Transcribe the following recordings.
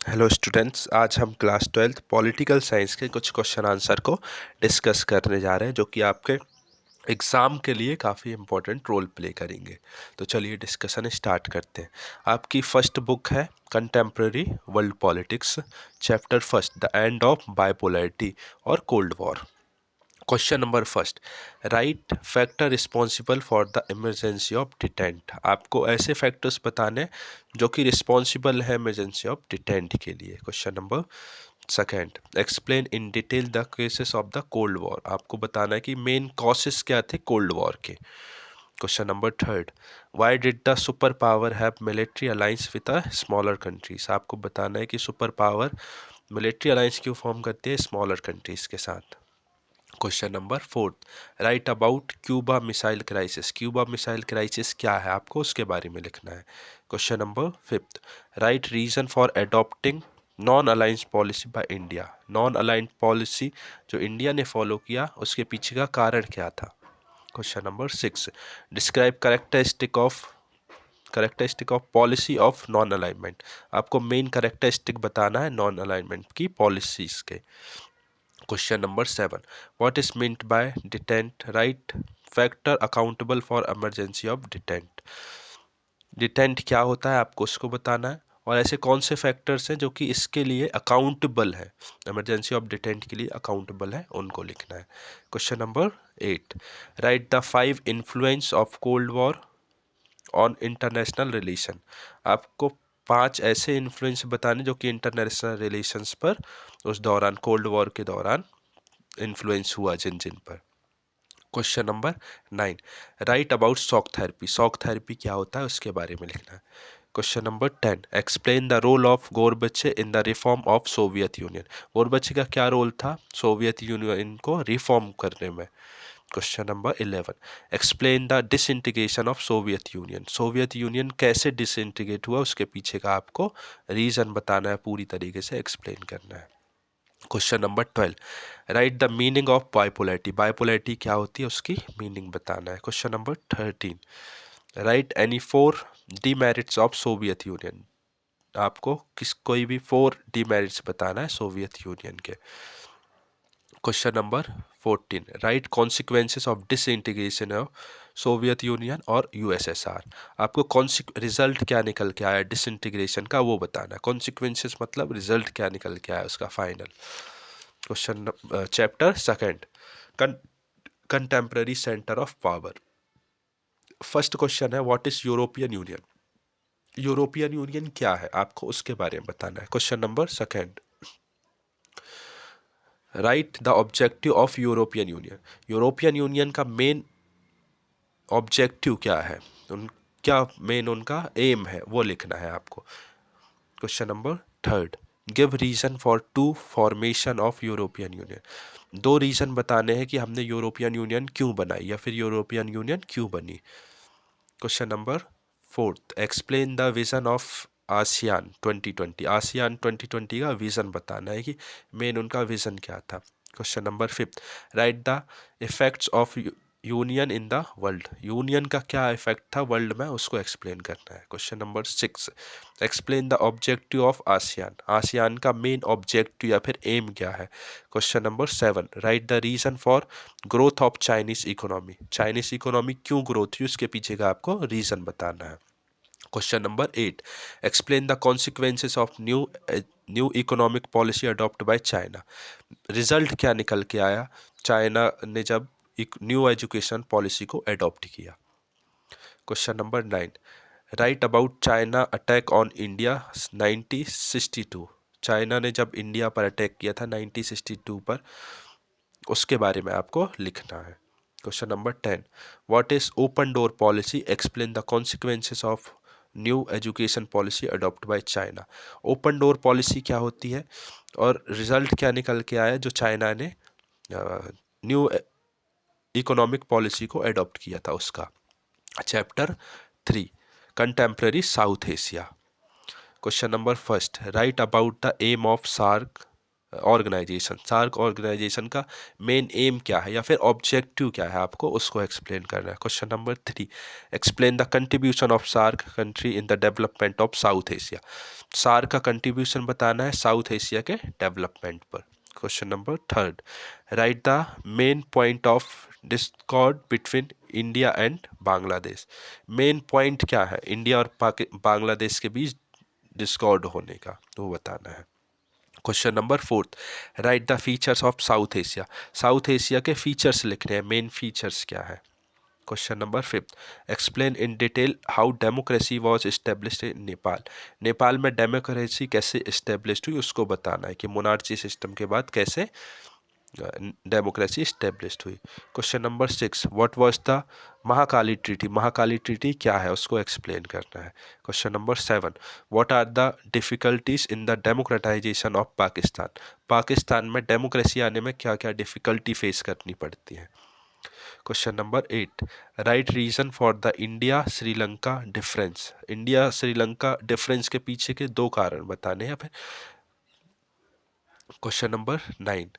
Hello students, आज हम class 12th political science के कुछ क्वेश्चन आंसर को डिस्कस करने जा रहे हैं जो कि आपके एग्ज़ाम के लिए काफ़ी इम्पोर्टेंट रोल प्ले करेंगे। तो चलिए डिस्कशन स्टार्ट करते हैं। आपकी फर्स्ट बुक है contemporary world politics, chapter first the end of bipolarity और cold war. Question number first, write factor responsible for the emergency of detente. आपको ऐसे फैक्टर्स बताने जो कि रिस्पॉन्सिबल है इमरजेंसी ऑफ डिटेंट के लिए। Question number second, explain in detail the cases of the cold war. आपको बताना है कि मेन कॉसेस क्या थे कोल्ड वॉर के। Question number third, why did the super power have military alliance with a smaller countries. आपको बताना है कि सुपर पावर मिलिट्री अलायंस क्यों फॉर्म करती है स्मॉलर कंट्रीज के साथ। Question number fourth, right about Cuba missile crisis. Cuba missile crisis क्या है आपको उसके बारे में लिखना है। Question number fifth, write reason for adopting non alliance policy by India. Non alliance policy जो इंडिया ने फॉलो किया उसके पीछे का कारण क्या था। Question number six, describe characteristic of policy of non alignment. आपको मेन करेक्टरिस्टिक बताना है नॉन अलाइनमेंट की पॉलिसीज के। Question number seven, what is meant by detente, write factor accountable for emergency of detente. Detente क्या होता है आपको उसको बताना है और ऐसे कौन से फैक्टर्स हैं जो कि इसके लिए अकाउंटेबल है, इमरजेंसी ऑफ डिटेंट के लिए अकाउंटेबल है, उनको लिखना है। Question number eight, write the five influence of cold war on international relation. आपको पांच ऐसे इन्फ्लुएंस बताने जो कि इंटरनेशनल रिलेशंस पर उस दौरान कोल्ड वॉर के दौरान इन्फ्लुएंस हुआ जिन जिन पर। Question number nine, write about shock therapy. Shock therapy क्या होता है उसके बारे में लिखना है। Question number 10, explain the role of Gorbachev in the reform of Soviet Union. Gorbachev का क्या रोल था सोवियत यूनियन को रिफॉर्म करने में। Question number 11, explain the disintegration of Soviet union. Soviet union कैसे डिसइंटीग्रेट हुआ उसके पीछे का आपको रीजन बताना है, पूरी तरीके से एक्सप्लेन करना है। Question number 12, write the meaning of bipolarity. Bipolarity क्या होती है उसकी मीनिंग बताना है। Question number 13, right any four demerits of Soviet union. आपको कोई भी फोर डीमेरिट्स बताना है सोवियत यूनियन के। Question number 14, right consequences of disintegration of Soviet union और यूएसएसआर। आपको रिजल्ट क्या निकल के आया डिसइंटीग्रेशन का वो बताना है। कॉन्सिक्वेंसेस मतलब रिजल्ट क्या निकल के आया उसका final. Question chapter second, contemporary centre of power. First question है what is European Union. European Union क्या है आपको उसके बारे में बताना है। Question number second, write the objective of European Union. European Union का मेन ऑब्जेक्टिव क्या है, क्या मेन उनका एम है वो लिखना है आपको। Question number third, give reason for two formation of European Union. दो रीजन बताने हैं कि हमने यूरोपियन यूनियन क्यों बनाई या फिर यूरोपियन यूनियन क्यों बनी। Question number fourth, explain the vision of ASEAN 2020। ASEAN 2020 का विजन बताना है कि मेन उनका विजन क्या था। Question number fifth, right the effects of union in the world. Union का क्या इफेक्ट था वर्ल्ड में उसको एक्सप्लेन करना है। Question number six, explain the objective of ASEAN. ASEAN का मेन ऑब्जेक्टिव या फिर एम क्या है। Question number seven, write the reason for growth of Chinese economy. Chinese economy क्यों ग्रोथ हुई उसके पीछे का आपको रीजन बताना है। Question number eight, explain the consequences of new economic policy adopt by China. Result क्या निकल के आया चाइना ने जब एक न्यू एजुकेशन पॉलिसी को अडॉप्ट किया। Question number nine, write about China attack on India 1962। China ने जब इंडिया पर अटैक किया था 1962 पर उसके बारे में आपको लिखना है। Question number 10, what is open door policy, explain the consequences of new education policy adopt by China. Open door policy क्या होती है और रिजल्ट क्या निकल के आया जो चाइना ने न्यू इकोनॉमिक पॉलिसी को अडॉप्ट किया था उसका। Chapter 3, contemporary South Asia. Question number first, write about the aim of SAARC organisation. SAARC organisation का मेन एम क्या है या फिर ऑब्जेक्टिव क्या है आपको उसको एक्सप्लेन करना है। Question number 3, explain the contribution of SAARC country in the development of South Asia. SAARC का कंट्रीब्यूशन बताना है साउथ एशिया के डेवलपमेंट पर। Question number third, write the main point of discord between India and Bangladesh. Main point क्या है India और बांग्लादेश के बीच Discord होने का, वो बताना है। Question number fourth, right the features of South Asia. South Asia के फीचर्स लिखने हैं, मेन फीचर्स क्या है। Question number fifth, explain in detail how democracy was established in Nepal. Nepal में डेमोक्रेसी कैसे इस्टेब्लिश्ड हुई उसको बताना है कि मोनार्ची सिस्टम के बाद कैसे डेमोक्रेसी इस्टेब्लिश्ड हुई। Question number six, what was the Mahakali treaty. Mahakali treaty क्या है उसको एक्सप्लेन करना है। Question number seven, what are the difficulties in the democratisation of Pakistan. Pakistan में डेमोक्रेसी आने में क्या क्या डिफ़िकल्टी फेस करनी पड़ती है। Question number eight, write reason for the India Sri Lanka difference. India Sri Lanka difference के पीछे के दो कारण बताने हैं। फिर question number nine,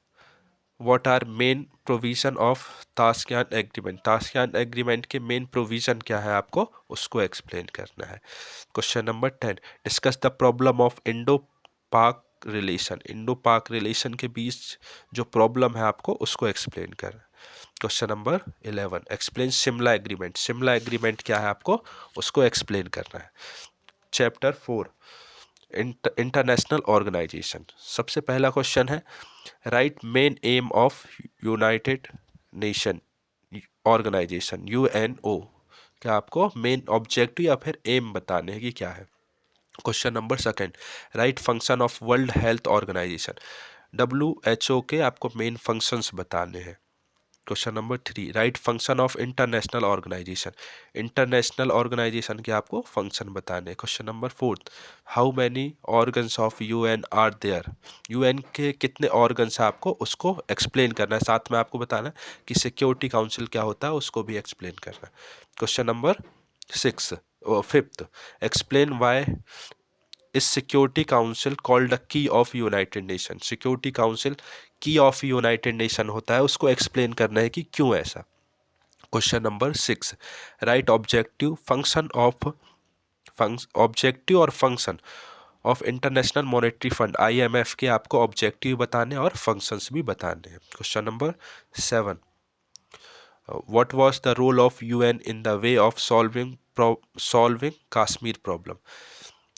what are main provision of Tashkent agreement. Tashkent agreement के मेन प्रोविज़न क्या है आपको उसको एक्सप्लेन करना है। Question number 10, discuss the problem of Indo Pak relation. Indo Pak relation के बीच जो प्रॉब्लम है आपको उसको एक्सप्लेन करना है। Question number 11, explain Shimla agreement. Shimla agreement क्या है आपको उसको एक्सप्लेन करना है। Chapter 4, international organisation. सबसे पहला क्वेश्चन है, write main aim of United Nation organisation UNO. क्या आपको मेन ऑब्जेक्टिव या फिर एम बताने हैं कि क्या है। Question number second, write function of World Health Organisation. WHO के आपको मेन फंक्शंस बताने हैं। Question number 3, write function of international organisation. International organisation के आपको फंक्शन बताने। Question number 4, how many organs of UN are there. UN के कितने organs हैं आपको उसको एक्सप्लेन करना है। साथ में आपको बताना है कि सिक्योरिटी काउंसिल क्या होता है उसको भी एक्सप्लेन करना है। Question number 6, fifth, explain why is security council called the key of United Nation. Security council key of United Nation होता है उसको एक्सप्लेन करना है कि क्यों ऐसा। Question number 6, write objective function of objective और function of international monetary fund IMF के आपको ऑब्जेक्टिव बताने और फंक्शंस भी बताने हैं। Question number 7, what was the role of UN in the way of solving Kashmir problem.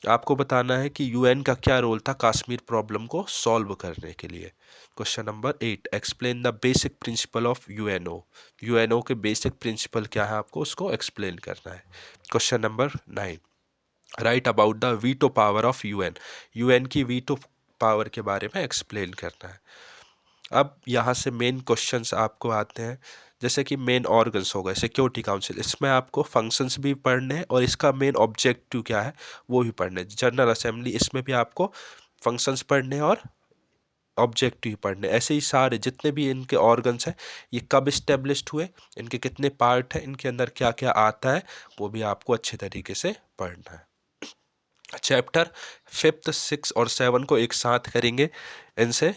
आपको बताना है कि UN का क्या रोल था कश्मीर प्रॉब्लम को सॉल्व करने के लिए। Question number 8, explain the basic principle of UNO। UNO के बेसिक प्रिंसिपल क्या है आपको उसको एक्सप्लेन करना है। Question number 9, right about the veto power of UN। UN की वीटो पावर के बारे में एक्सप्लेन करना है। अब यहाँ से मेन क्वेश्चंस आपको आते हैं, जैसे कि मेन ऑर्गन्स हो गए सिक्योरिटी काउंसिल, इसमें आपको फंक्शंस भी पढ़ने हैं और इसका मेन ऑब्जेक्टिव क्या है वो भी पढ़ने हैं। जनरल असेंबली, इसमें भी आपको फंक्शंस पढ़ने हैं और ऑब्जेक्टिव पढ़ने। ऐसे ही सारे जितने भी इनके ऑर्गन्स हैं ये कब इस्टेब्लिश्ड हुए, इनके कितने पार्ट हैं, इनके अंदर क्या क्या आता है वो भी आपको अच्छे तरीके से पढ़ना है। चैप्टर 5, 6 और 7 को एक साथ करेंगे। इनसे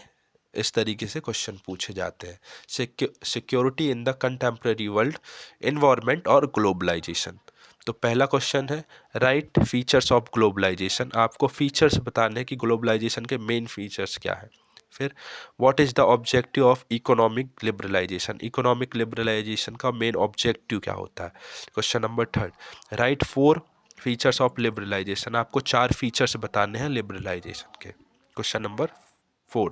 इस तरीके से क्वेश्चन पूछे जाते हैं। Security in the contemporary world, environment और ग्लोबलाइजेशन। तो पहला क्वेश्चन है, राइट फीचर्स ऑफ ग्लोबलाइजेशन। आपको फीचर्स बताने हैं कि ग्लोबलाइजेशन के मेन फीचर्स क्या है। फिर what is the objective of economic liberalisation. Economic liberalisation का मेन ऑब्जेक्टिव क्या होता है। Question number 3, write 4 features of liberalisation. आपको 4 फीचर्स बताने हैं लिबरलाइजेशन के। Question number 4,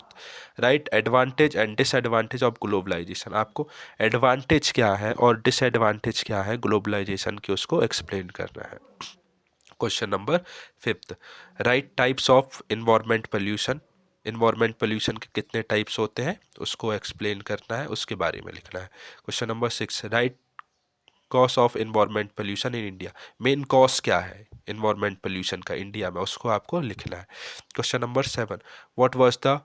write advantage and disadvantage of globalisation. आपको एडवांटेज क्या है और डिसएडवांटेज क्या है ग्लोबलाइजेशन के उसको एक्सप्लेन करना है। Question number 5, right types of environment pollution. Environment pollution के कितने टाइप्स होते हैं उसको एक्सप्लेन करना है, उसके बारे में लिखना है। Question number 6, right cause of environment pollution in India. Main cause क्या है इन्वायरमेंट पोल्यूशन का इंडिया में उसको आपको लिखना है। Question number 7, what was the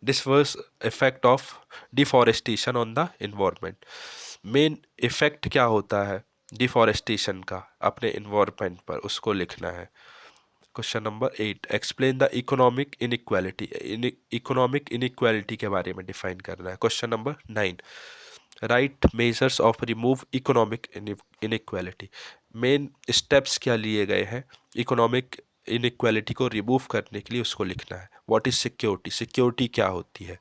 diverse effect of deforestation on the environment. Main effect क्या होता है डिफॉरेस्टेशन का अपने इन्वायरमेंट पर, उसको लिखना है। Question number 8, explain the economic inequality. Economic inequality के बारे में डिफाइन करना है। Question number 9, right measures of remove economic inequality. Main steps क्या लिए गए हैं इकोनॉमिक इनइक्वालिटी को रिमूव करने के लिए उसको लिखना है। व्हाट इज सिक्योरिटी, सिक्योरिटी क्या होती है।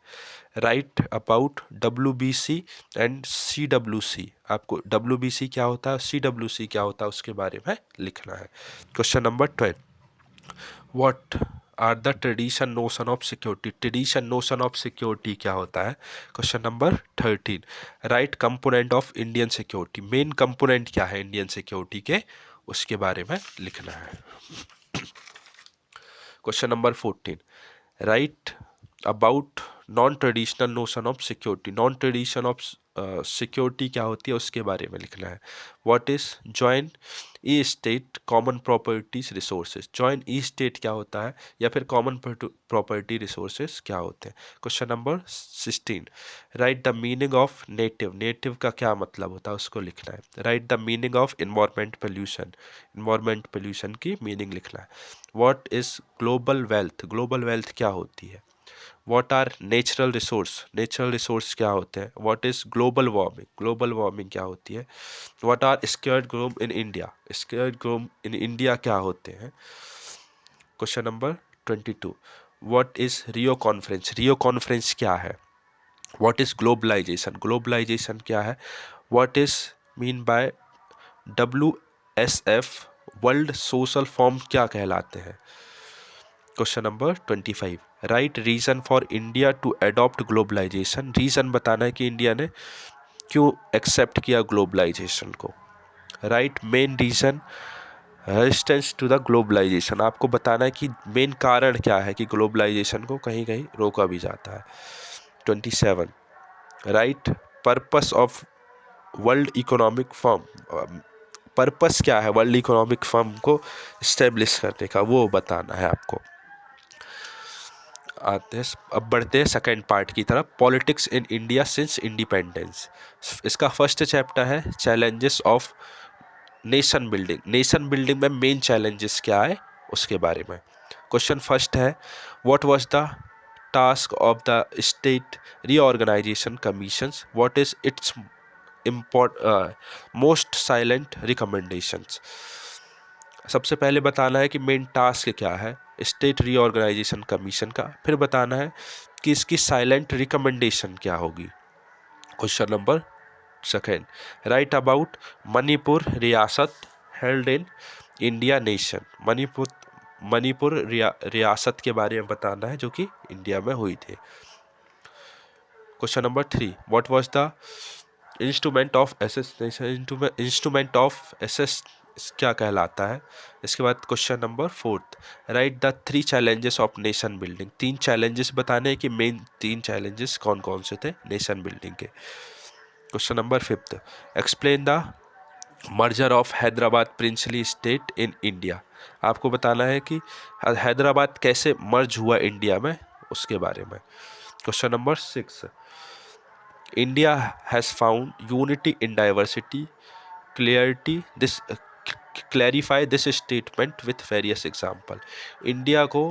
Right about WBC and CWC, आपको WBC क्या होता है, CWC क्या होता है उसके बारे में लिखना है। Question number 12, what are the tradition notion of security, tradition notion of security क्या होता है। Question number 13, write component of Indian security, main component क्या है इंडियन सिक्योरिटी के, उसके बारे में लिखना है। Question number 14, right about non traditional notion of security, non tradition of security क्या होती है उसके बारे में लिखना है। What is joint E state common properties resources, joint E state क्या होता है या फिर कॉमन प्रॉपर्टी रिसोर्सेज क्या होते हैं। Question number 16, write the meaning of native, native का क्या मतलब होता है उसको लिखना है। Write the meaning of environment pollution, environment pollution की मीनिंग लिखना है। What is global wealth, global wealth क्या होती है। What are natural resource, natural resource क्या होते हैं। What is global warming, global warming क्या होती है। व्हाट आर स्केयर्ड ग्रोम इन इंडिया, स्केयर्ड ग्रोम इन इंडिया क्या होते हैं। Question number 22, what is Rio conference, Rio conference क्या है। व्हाट इज ग्लोबलाइजेशन, ग्लोबलाइजेशन क्या है। What is mean by WSF, world social form क्या कहलाते हैं। Question number 25, write reason for India to adopt globalisation, reason बताना है कि इंडिया ने क्यों एक्सेप्ट किया ग्लोबलाइजेशन को। Write main reason resistance to the globalisation, आपको बताना है कि मेन कारण क्या है कि ग्लोबलाइजेशन को कहीं कहीं रोका भी जाता है। 27, right purpose of world economic form, purpose क्या है वर्ल्ड इकोनॉमिक फॉर्म को इस्टेब्लिश करने का, वो बताना है आपको। आते हैं, अब बढ़ते हैं सेकेंड पार्ट की तरफ, politics in India since independence. इसका फर्स्ट चैप्टर है challenges of nation building, nation building में मेन चैलेंजेस क्या है उसके बारे में। क्वेश्चन फर्स्ट है, what was the task of the state reorganisation commissions, what is its most silent recommendations. सबसे पहले बताना है कि मेन टास्क क्या है स्टेट रीऑर्गेनाइजेशन कमीशन का, फिर बताना है कि इसकी साइलेंट रिकमेंडेशन क्या होगी। Question number second, write about Manipur रियासत held in India nation, Manipur रियासत के बारे में बताना है जो कि इंडिया में हुई थी। Question number 3, what was the instrument of assassination, instrument of assess क्या कहलाता है। इसके बाद question number 4, write the 3 challenges of nation building, 3 challenges बताने हैं कि मेन 3 चैलेंजेस कौन कौन से थे नेशन बिल्डिंग के। Question number 5, explain the merger of Hyderabad princely state in India, आपको बताना है कि हैदराबाद कैसे मर्ज हुआ इंडिया में उसके बारे में। Question number 6, India has found unity in diversity, clarity this clarify this statement with various example, India को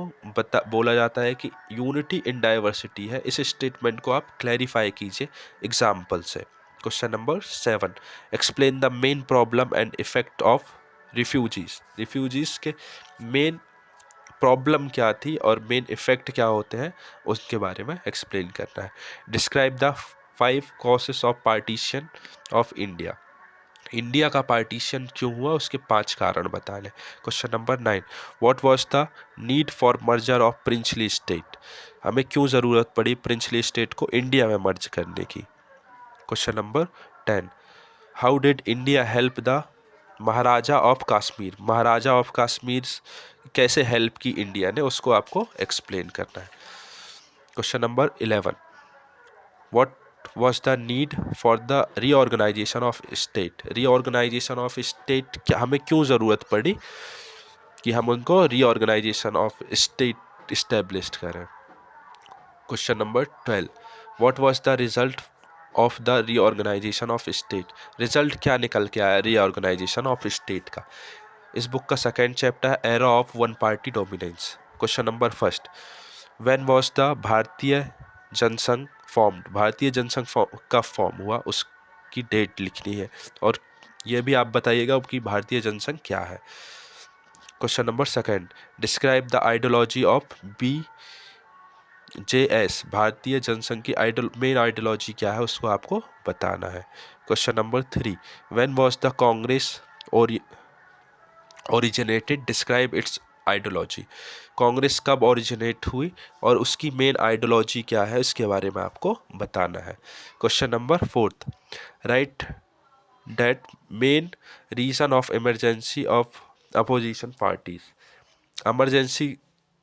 बोला जाता है कि यूनिटी इन डाइवर्सिटी है, इस स्टेटमेंट को आप क्लैरिफाई कीजिए एग्जाम्पल से। Question number 7, explain the main problem and effect of refugees, refugees के मेन प्रॉब्लम क्या थी और मेन इफेक्ट क्या होते हैं उसके बारे में एक्सप्लेन करना है। Describe the 5 causes of partition of India, India का पार्टीशन क्यों हुआ उसके 5 कारण बताने। Question number 9, what was the need for merger of princely state, हमें क्यों ज़रूरत पड़ी प्रिंसली स्टेट को इंडिया में मर्ज करने की। Question number 10, how did India help the Maharaja of Kashmir, Maharaja of Kashmir कैसे हेल्प की इंडिया ने उसको आपको एक्सप्लेन करना है। Question number 11, what was the need for the reorganization of state, reorganization of state क्या हमें क्यों ज़रूरत पड़ी कि हम उनको reorganization of state established करें। Question number 12, what was the result of the reorganization of state, result क्या निकल के आया reorganization of state का। इस बुक का सेकेंड चैप्टर है era of one party dominance. Question number 1, when was the भारतीय जनसंघ फॉर्म्ड, भारतीय जनसंघ कब फॉर्म हुआ उसकी डेट लिखनी है और ये भी आप बताइएगा कि भारतीय जनसंघ क्या है। Question number second, describe the ideology of BJS, भारतीय जनसंघ की मेन आइडियोलॉजी क्या है उसको आपको बताना है। Question number 3, when was the Congress originated, describe it's ideology, Congress कब ओरिजिनेट हुई और उसकी मेन आइडियोलॉजी क्या है इसके बारे में आपको बताना है। Question number 4, write that main reason of emergency of opposition parties, emergency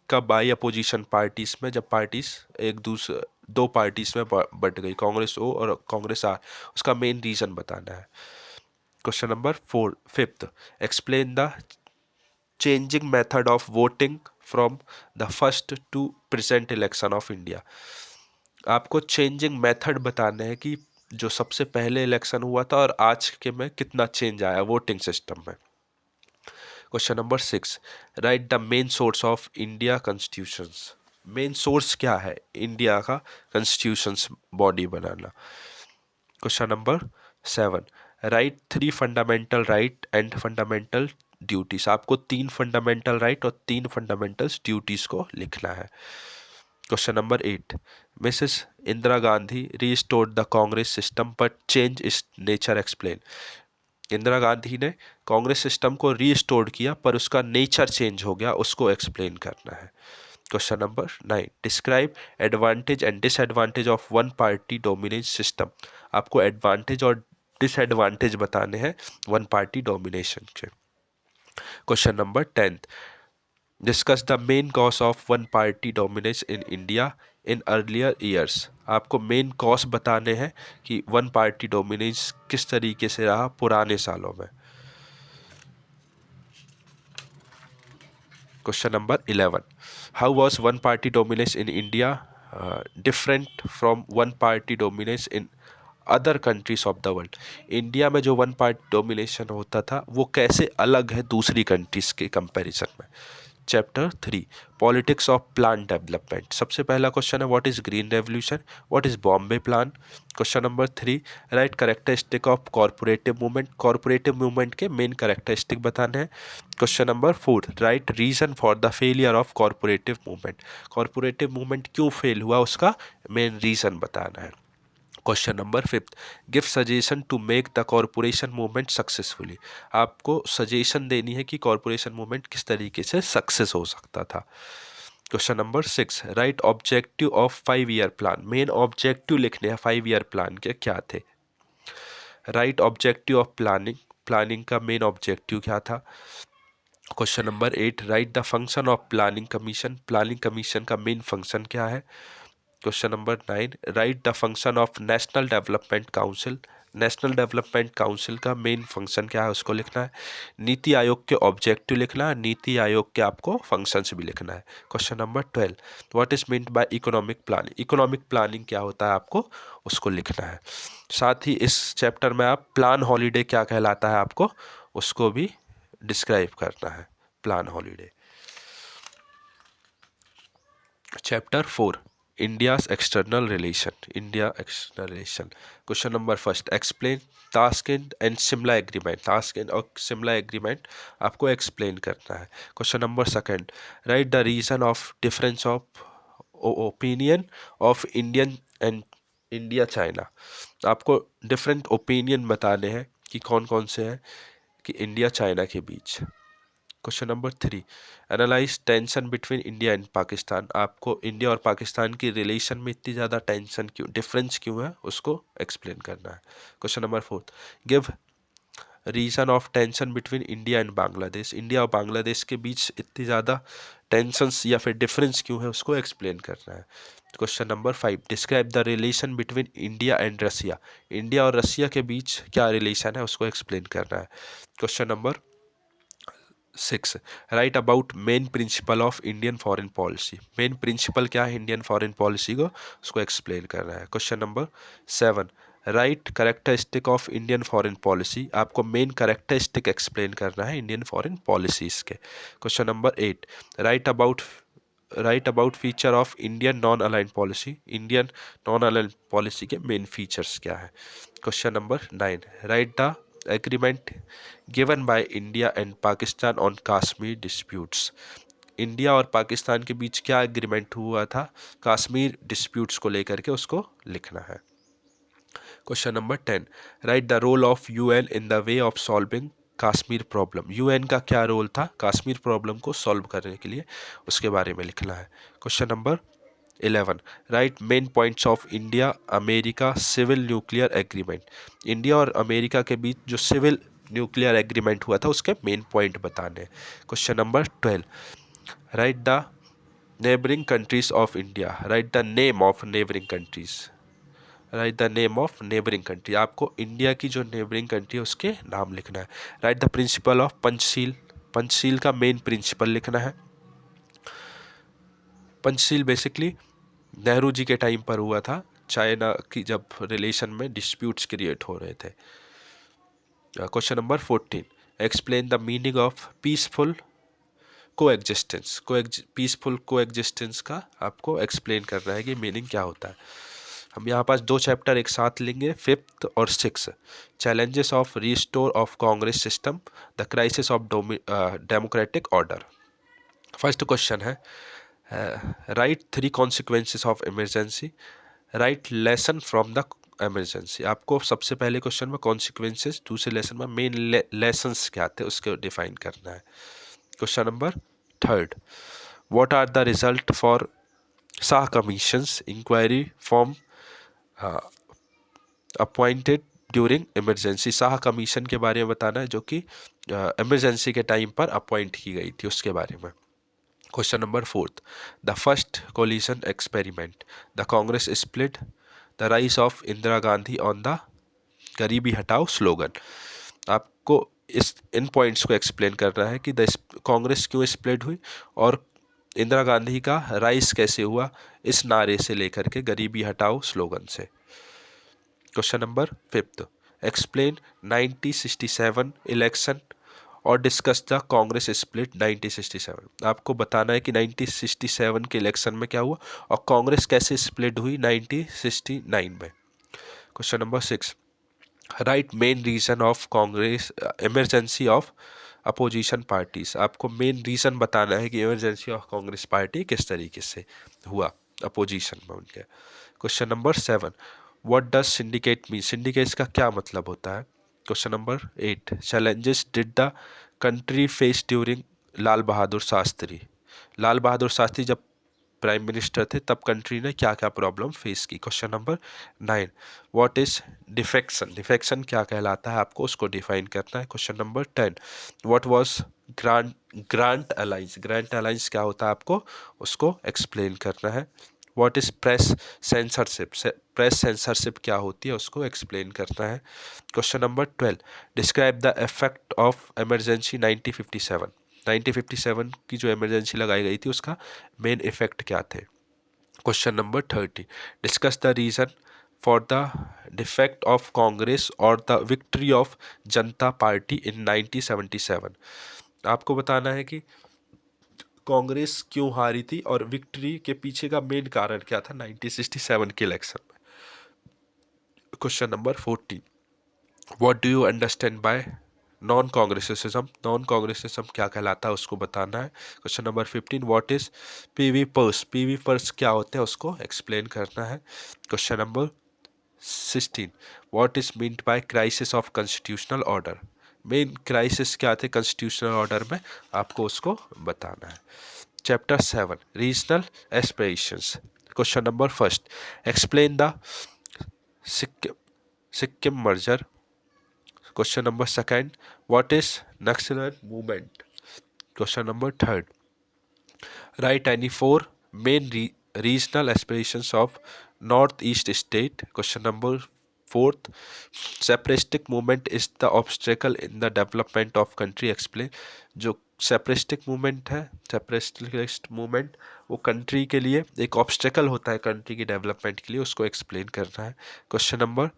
कब आई अपोजिशन पार्टीज में, जब पार्टीज एक दूसरे दो पार्टीज में बट गई, कांग्रेस ओ और कांग्रेस आर, उसका मेन रीजन बताना है। Question number 5, explain the changing method of voting from the first to present election of India, आपको चेंजिंग मेथड बताना है कि जो सबसे पहले इलेक्शन हुआ था और आज के में कितना चेंज आया वोटिंग सिस्टम में। Question number 6, right the main source of India constitutions, main source क्या है इंडिया का constitutions body banana. Question number 7, right 3 fundamental right and fundamental duties, आपको 3 फंडामेंटल राइट और 3 फंडामेंटल ड्यूटीज को लिखना है। Question number 8, Mrs Indira Gandhi restored the Congress system but change it's nature, explain, Indira Gandhi ने Congress system को रीस्टोर्ड किया पर उसका नेचर चेंज हो गया, उसको एक्सप्लेन करना है। Question number 9, describe advantage and disadvantage of one party dominance system, आपको एडवांटेज और डिसएडवांटेज बताने हैं वन पार्टी डोमिनेशन के। Question number 10, discuss the main cause of one party dominance in India in earlier years, आपको main cause बताने हैं कि one party dominance किस तरीके से रहा पुराने सालों में। Question number 11, how was one party dominance in India different from one party dominance in other countries of the world, India में जो वन पार्टी डोमिनेशन होता था वो कैसे अलग है दूसरी कंट्रीज के कंपैरिजन में। Chapter 3, politics of plan development, सबसे पहला क्वेश्चन है what is green revolution, what is Bombay plan. Question number 3, write characteristic of corporative movement, corporative movement के मेन कैरेक्टरिस्टिक बताने हैं। Question number 4, write reason for the failure of corporative movement, corporative movement क्यों fail हुआ उसका main reason बताना है। Question number 5, give suggestion to make the corporation movement successfully, आपको suggestion देनी है कि कॉरपोरेशन मूवमेंट किस तरीके से सक्सेस हो सकता था। Question number 6, write objective of 5 year plan, main objective लिखने हैं 5 ईयर प्लान के क्या थे। Right objective of planning, planning का मेन ऑब्जेक्टिव क्या था। Question number 8, right the function of planning commission, planning commission का मेन फंक्शन क्या है। Question number 9, right the function of national development council, national development council का main function क्या है उसको लिखना है। नीति आयोग के ऑब्जेक्टिव लिखना है, नीति आयोग के आपको फंक्शंस भी लिखना है। Question number 12, what is meant by economic planning, economic planning क्या होता है आपको उसको लिखना है। साथ ही इस चैप्टर में आप प्लान हॉलीडे क्या कहलाता है आपको उसको भी डिस्क्राइब करना है, plan holiday. Chapter 4, India's external relation, India external relation. Question number 1, explain Tashkent and Shimla agreement, Tashkent और शिमला एग्रीमेंट आपको एक्सप्लेन करना है। Question number 2, write the reason of difference of opinion of Indian and India China, आपको different opinion बताने हैं कि कौन कौन से हैं कि इंडिया चाइना के बीच। Question number 3, analyse tension between India and Pakistan, आपको इंडिया और पाकिस्तान की रिलेशन में इतनी ज़्यादा टेंशन क्यों, डिफरेंस क्यों है उसको एक्सप्लेन करना है। Question number 4, give reason of tension between India and Bangladesh, India और बांग्लादेश के बीच इतनी ज़्यादा टेंशंस या फिर डिफरेंस क्यों है उसको एक्सप्लेन करना है। Question number 5, describe the relation between India and Russia, India और रसिया के बीच क्या रिलेशन है उसको एक्सप्लेन करना है। Question number 6, write about main principle of Indian foreign policy, main principle क्या है इंडियन फॉरेन पॉलिसी को उसको एक्सप्लेन करना है। Question number 7, right characteristic of Indian foreign policy, आपको मेन कैरेक्टरिस्टिक एक्सप्लेन करना है इंडियन फॉरेन पॉलिसीज़ के। Question number 8, right about feature of Indian non align policy, Indian non align policy के main features क्या है। Question number 9, right the agreement given by India and Pakistan on Kashmir disputes. India और पाकिस्तान के बीच क्या agreement हुआ था Kashmir disputes को लेकर के, उसको लिखना है। Question number 10, write the role of UN in the way of solving Kashmir problem. UN का क्या रोल था कश्मीर प्रॉब्लम को सॉल्व करने के लिए, उसके बारे में लिखना है। Question number 11, write main points of India America civil nuclear agreement. India और अमेरिका के बीच जो सिविल न्यूक्लियर एग्रीमेंट हुआ था उसके मेन पॉइंट बताने। Question number 12, write the neighbouring countries of India. Write the name of neighbouring countries. Write the name of neighbouring country. आपको India की जो नेबरिंग कंट्री है उसके नाम लिखना है। Write the principle of Panchsheel. Panchsheel का मेन प्रिंसिपल लिखना है। पंचशील बेसिकली नेहरू जी के टाइम पर हुआ था, चाइना की जब रिलेशन में डिस्प्यूट्स क्रिएट हो रहे थे। Question number 14, explain the meaning of peaceful को एग्जिस्टेंस। पीसफुल को एग्जिस्टेंस का आपको एक्सप्लेन करना है कि मीनिंग क्या होता है। हम यहाँ पास दो चैप्टर एक साथ लेंगे, 5th और 6th। Challenges of restore of Congress system, the crisis of democratic order. First question है write 3 consequences of emergency, write lesson from the emergency. आपको सबसे पहले क्वेश्चन में कॉन्सिक्वेंसेस, दूसरे लेसन में मेन लेसन्स क्या थे उसको डिफाइन करना है। Question number 3, what are the result for Shah commissions inquiry form appointed during emergency. Shah commission के बारे में बताना है जो कि इमरजेंसी के टाइम पर अपॉइंट की गई थी, उसके बारे में। Question number 4, the first coalition experiment, the Congress split, the rise of Indira Gandhi on the गरीबी हटाओ स्लोगन। आपको इन पॉइंट्स को एक्सप्लेन करना है कि कांग्रेस क्यों स्प्लिट हुई और इंदिरा गांधी का राइज कैसे हुआ इस नारे से लेकर के, गरीबी हटाओ स्लोगन से। क्वेश्चन नंबर 5, एक्सप्लेन 1967 इलेक्शन और डिस्कस द कांग्रेस स्प्लिट 1967। आपको बताना है कि 1967 के इलेक्शन में क्या हुआ और कांग्रेस कैसे स्प्लिट हुई 1969 में। Question number 6, write main reason of Congress emergency of opposition parties. आपको मेन रीज़न बताना है कि इमरजेंसी ऑफ कांग्रेस पार्टी किस तरीके से हुआ अपोजिशन में उनके। Question number 7, what does syndicate mean. Syndicates का क्या मतलब होता है। Question number 8, challenges did the country face during Lal Bahadur Shastri. Lal Bahadur Shastri जब प्राइम मिनिस्टर थे तब कंट्री ने क्या क्या प्रॉब्लम फेस की। Question number 9, what is defection. Defection क्या कहलाता है आपको उसको डिफाइन करना है। Question number 10, what was grand alliance. Grand alliance क्या होता है आपको उसको एक्सप्लेन करना है। What is press censorship. Press censorship क्या होती है उसको एक्सप्लेन करना है। Question number 12, describe the effect of emergency 1957। 1957 की जो इमरजेंसी लगाई गई थी उसका मेन इफेक्ट क्या थे। Question number 30, discuss the reason for the defect of Congress और the victory of Janata party इन 1977। आपको बताना है कि कांग्रेस क्यों हारी थी और विक्ट्री के पीछे का मेन कारण क्या था 1967 के इलेक्शन में। Question number 14, what do you understand by non Congressism. Non Congressism क्या कहलाता है उसको बताना है। Question number 15, what is PV purse. PV purse क्या होते हैं उसको एक्सप्लेन करना है। Question number 16, what is meant by crisis of constitutional order. Main crisis क्या थे कॉन्स्टिट्यूशनल ऑर्डर में आपको उसको बताना है। Chapter 7, regional aspirations. Question number 1, explain the Sikkim merger. Question number 2, what is Naxalian movement? Question number 3, write any 4 main regional aspirations of northeast state. Question number 4, separatistic movement is the obstacle in the development of country. Explain. जो सेपरेटिस्टिक movement है, separatist movement वो country के लिए एक obstacle होता है country की development के लिए, उसको एक्सप्लेन करना है। Question number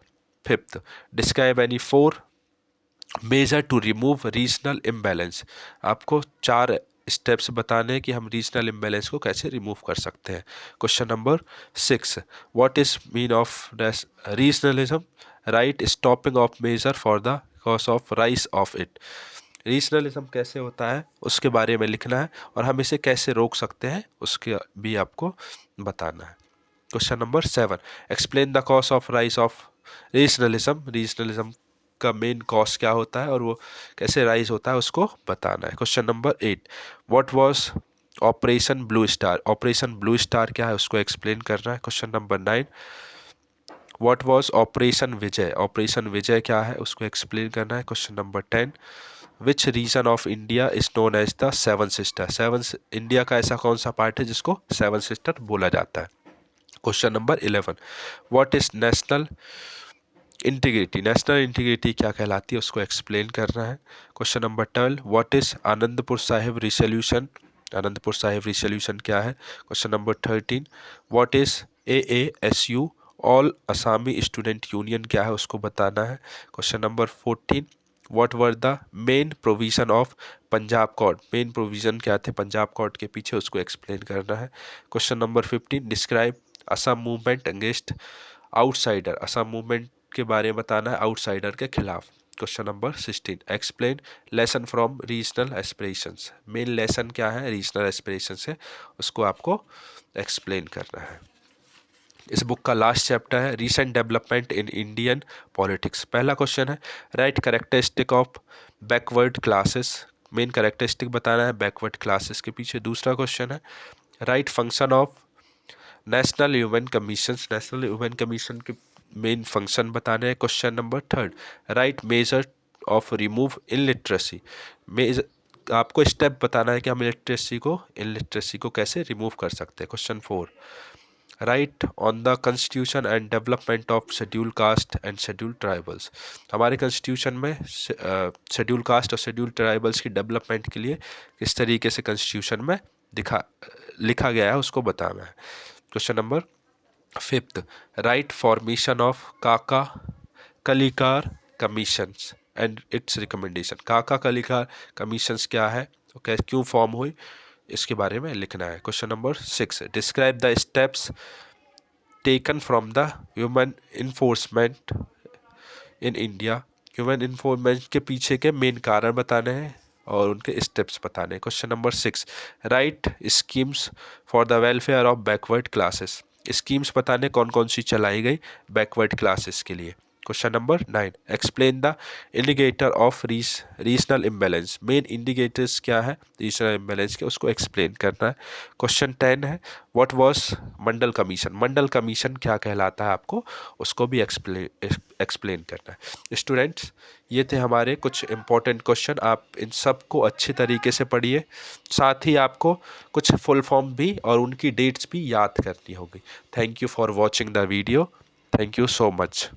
5, describe any 4 major to remove regional imbalance. आपको 4 स्टेप्स बताने हैं कि हम रीजनल इम्बैलेंस को कैसे रिमूव कर सकते हैं। Question number 6, what is mean of regionalism. Write stopping of major for the cause of rise of it. Regionalism कैसे होता है उसके बारे में लिखना है, और हम इसे कैसे रोक सकते हैं उसके भी आपको बताना है। Question number 7, explain the cause of rise of regionalism. Regionalism का मेन कॉज क्या होता है और वो कैसे राइज होता है उसको बताना है। Question number 8, what was operation blue star. Operation blue star क्या है उसको एक्सप्लेन करना है। Question number 9, what was operation Vijay. Operation Vijay क्या है उसको एक्सप्लेन करना है। Question number 10, which region of India is known as the seven sister. Seven India का ऐसा कौन सा पार्ट है जिसको सेवन सिस्टर बोला जाता है। Question number 11, what is national integrity. National integrity क्या कहलाती है उसको एक्सप्लेन करना है। Question number 12, what is Anandpur Sahib resolution. Anandpur Sahib resolution क्या है। Question number 13, what is AASU all Asami student union क्या है उसको बताना है। Question number 14, what were the main provision of Punjab code. Main provision क्या थे पंजाब कोड के पीछे उसको एक्सप्लेन करना है। Question number 15, describe Assam movement against outsider. Assam movement के बारे में बताना है आउटसाइडर के खिलाफ। Question number 16, explain lesson from regional aspirations. Main lesson क्या है रीजनल एस्पिरेशन से उसको आपको एक्सप्लेन करना है। इस बुक का लास्ट चैप्टर है recent development in Indian politics. पहला क्वेश्चन है right characteristic of backward classes. Main characteristic बताना है बैकवर्ड क्लासेस के पीछे। दूसरा क्वेश्चन है right function of national human commission. National human commission के मेन फंक्शन बताने हैं। Question number 3, right measure of remove illiteracy. आपको स्टेप बताना है कि हम इलिटरेसी को कैसे रिमूव कर सकते हैं। Question 4, right on the constitution and development of schedule caste and schedule tribals. हमारे कॉन्स्टिट्यूशन में शेड्यूल कास्ट और शेड्यूल ट्राइबल्स की डेवलपमेंट के लिए किस तरीके से कॉन्स्टिट्यूशन में लिखा गया है उसको बताना है। Question number 5, right formation of काका कलिकार कमीशंस एंड इट्स रिकमेंडेशन। काका कलिकार कमीशंस क्या है तो क्यों फॉर्म हुई इसके बारे में लिखना है। Question number 6, describe the steps taken from the human enforcement in India. Human enforcement के पीछे के मेन कारण बताने हैं और उनके स्टेप्स बताने हैं। Question number 6, right schemes for the welfare of backward classes. Schemes बताने कौन कौन सी चलाई गई बैकवर्ड क्लासेस के लिए। Question number 9, explain the indicator of regional imbalance. Main indicators क्या है रीजनल इम्बैलेंस के उसको एक्सप्लेन करना है। क्वेश्चन 10 है what was Mandal commission. Mandal commission क्या कहलाता है आपको उसको भी एक्सप्लेन करना है। स्टूडेंट्स ये थे हमारे कुछ इंपॉर्टेंट क्वेश्चन, आप इन सब को अच्छे तरीके से पढ़िए। साथ ही आपको कुछ फुल फॉर्म भी और उनकी डेट्स भी याद करनी होगी। Thank you for watching the video. Thank you so much.